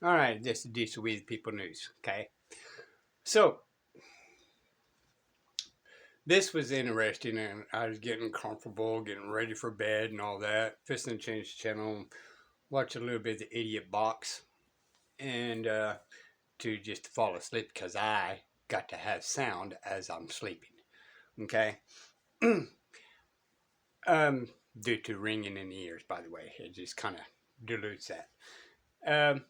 All right, this is Diesel with People News. Okay, so this was interesting, and I was getting comfortable, getting ready for bed, and all that. Fisting change the channel, watch a little bit of the Idiot Box, and to just fall asleep because I got to have sound as I'm sleeping. Okay, um, due to ringing in the ears, by the way, it just kind of dilutes that. Um,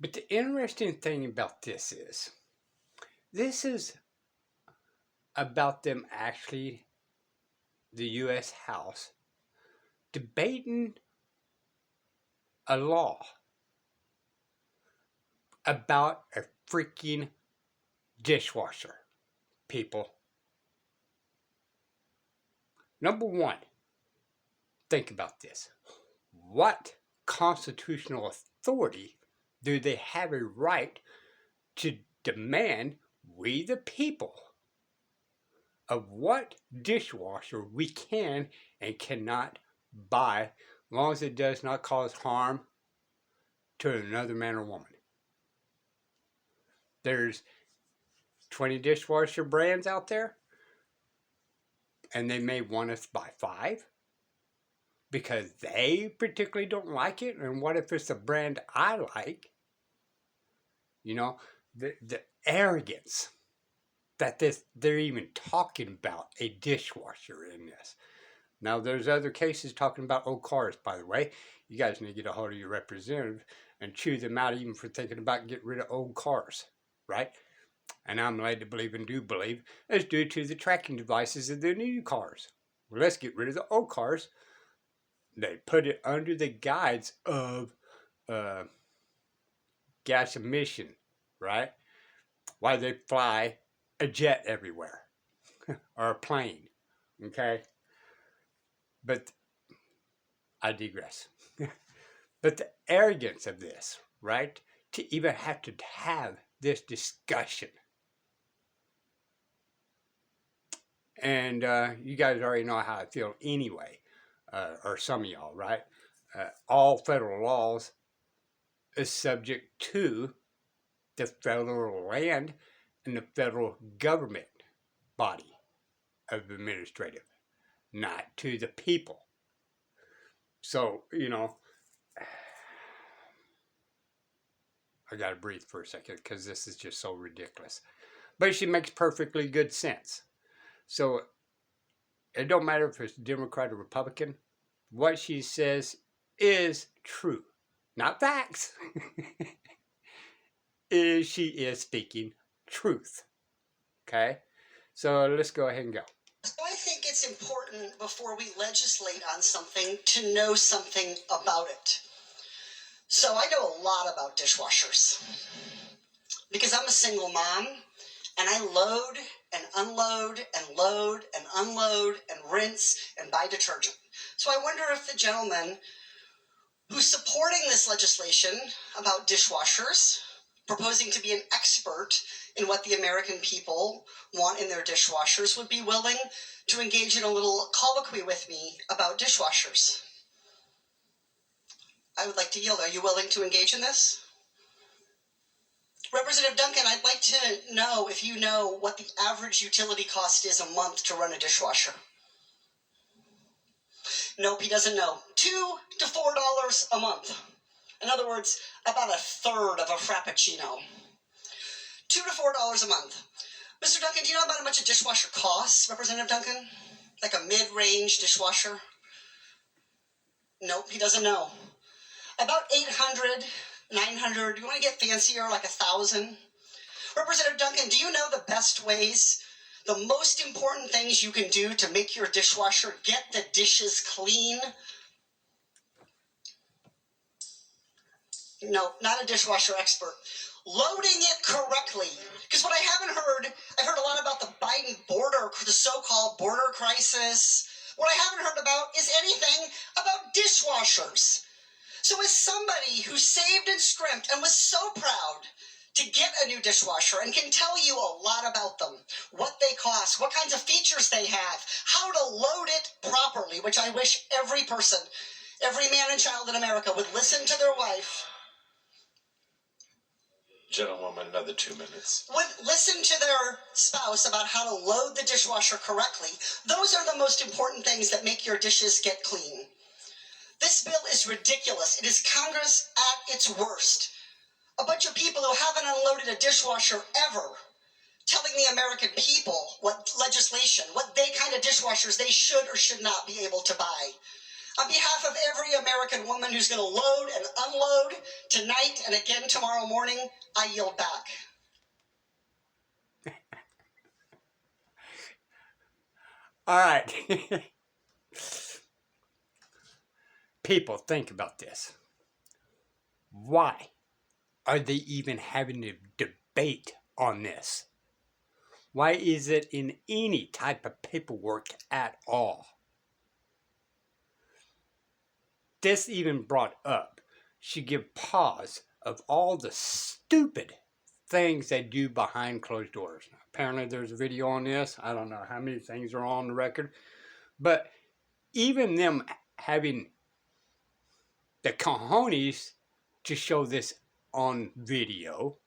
but the interesting thing about this is about them actually the U.S. House debating a law about a freaking dishwasher, people. Number one, think about this. What constitutional authority do they have a right to demand we the people of what dishwasher we can and cannot buy as long as it does not cause harm to another man or woman? There's 20 dishwasher brands out there, and they may want us to buy 5 because they particularly don't like it. And what if it's a brand I like? You know, the arrogance that they're even talking about a dishwasher in this. Now, there's other cases talking about old cars, by the way. You guys need to get a hold of your representative and chew them out even for thinking about getting rid of old cars, right? And I'm led to believe and do believe it's due to the tracking devices of the new cars. Well, let's get rid of the old cars. They put it under the guise of uh, gas emission, right? Why they fly a jet everywhere or a plane, okay? But I digress. But the arrogance of this, right? To even have this discussion. And you guys already know how I feel anyway, or some of y'all, right? All federal laws is subject to the federal land and the federal government body of administrative, not to the people. So, I got to breathe for a second because this is just so ridiculous. But she makes perfectly good sense. So it don't matter if it's Democrat or Republican. What she says is true, not facts. She is speaking truth. Okay, so let's go ahead and go. So I think it's important before we legislate on something to know something about it. So I know a lot about dishwashers because I'm a single mom and I load and unload and load and unload and rinse and buy detergent. So I wonder if the gentleman who's supporting this legislation about dishwashers, proposing to be an expert in what the American people want in their dishwashers, would be willing to engage in a little colloquy with me about dishwashers. I would like to yield. Are you willing to engage in this? Representative Duncan, I'd like to know if you know what the average utility cost is a month to run a dishwasher. Nope, he doesn't know. $2 to $4 a month. In other words, about a third of a Frappuccino. $2 to $4 a month. Mr. Duncan, do you know about how much a dishwasher costs, Representative Duncan? Like a mid-range dishwasher? Nope, he doesn't know. About 800, 900. You want to get fancier, like 1,000? Representative Duncan, do you know the best ways, the most important things you can do to make your dishwasher get the dishes clean? No, not a dishwasher expert. Loading it correctly. Because what I haven't heard, I've heard a lot about the Biden border, the so-called border crisis. What I haven't heard about is anything about dishwashers. So as somebody who saved and scrimped and was so proud to get a new dishwasher and can tell you a lot about them, what they cost, what kinds of features they have, how to load it properly, which I wish every person, every man and child in America would listen to their wife gentlewoman another 2 minutes. Would listen to their spouse about how to load the dishwasher correctly. Those are the most important things that make your dishes get clean. This bill is ridiculous. It is Congress at its worst. A bunch of people who haven't unloaded a dishwasher ever, telling the American people what legislation, what kind of dishwashers they should or should not be able to buy. On behalf of every American woman who's going to load and unload tonight and again tomorrow morning, I yield back. All right. People, think about this. Why are they even having a debate on this? Why is it in any type of paperwork at all? This even brought up should give pause of all the stupid things they do behind closed doors. Apparently there's a video on this. I don't know how many things are on the record. But even them having the cojones to show this on video,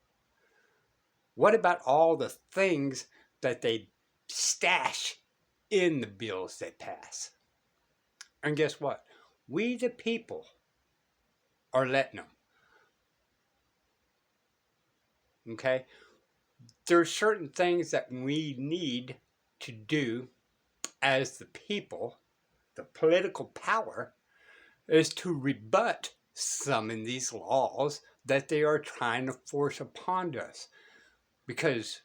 what about all the things that they stash in the bills they pass? And guess what? We the people are letting them. Okay? There's certain things that we need to do as the people, the political power, is to rebut some of these laws that they are trying to force upon us. Because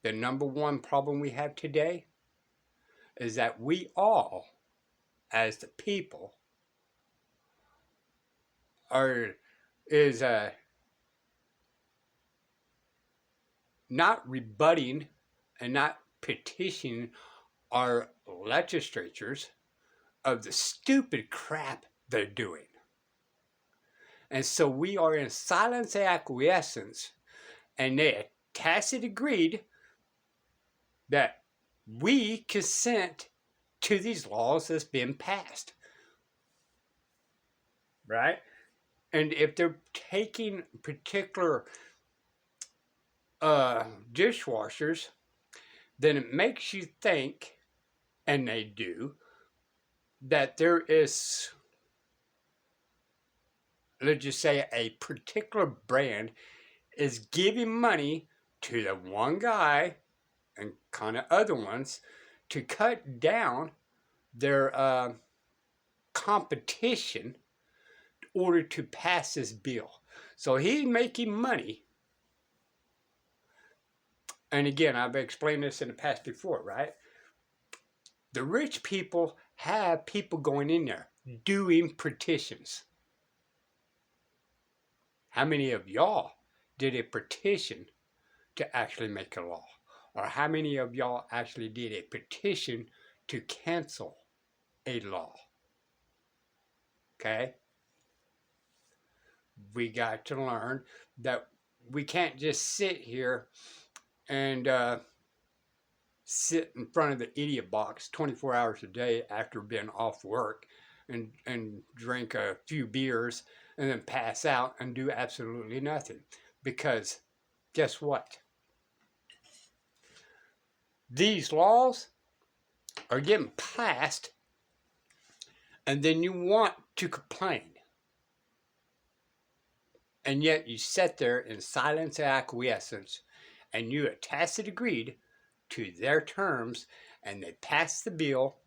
the number one problem we have today is that we all, as the people, is not rebutting and not petitioning our legislatures of the stupid crap they're doing. And so we are in silence and acquiescence, and they tacitly agreed that we consent to these laws that's been passed. Right? And if they're taking particular dishwashers, then it makes you think, and they do, that there is, let's just say, a particular brand is giving money to the one guy and kind of other ones to cut down their competition in order to pass this bill. So he's making money. And again, I've explained this in the past before, right? The rich people have people going in there doing petitions. How many of y'all did a petition to actually make a law? Or how many of y'all actually did a petition to cancel a law? Okay? We got to learn that we can't just sit here and sit in front of the idiot box 24 hours a day after being off work and drink a few beers and then pass out and do absolutely nothing. Because guess what? These laws are getting passed, and then you want to complain. And yet you sit there in silence and acquiescence, and you tacitly agreed to their terms, and they pass the bill,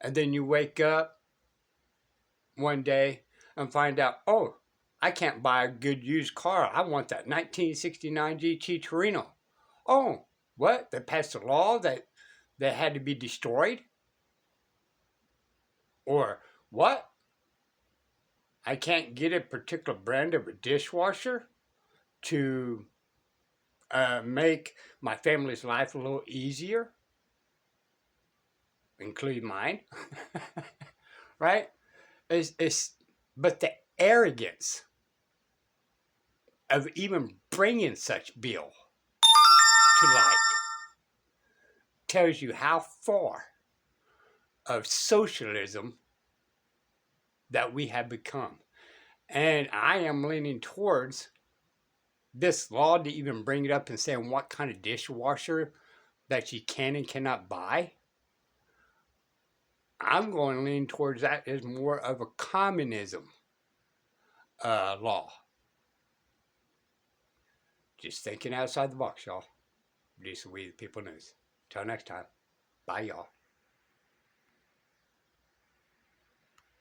and then you wake up one day and find out, oh, I can't buy a good used car. I want that 1969 GT Torino. Oh, what? They passed a law that they had to be destroyed? Or what? I can't get a particular brand of a dishwasher to make my family's life a little easier, including mine, right? But the arrogance of even bringing such bill to light tells you how far of socialism that we have become. And I am leaning towards this law to even bring it up and saying what kind of dishwasher that you can and cannot buy, I'm going to lean towards that as more of a communism law. Just thinking outside the box, y'all. Producer We the People News. Till next time. Bye, y'all.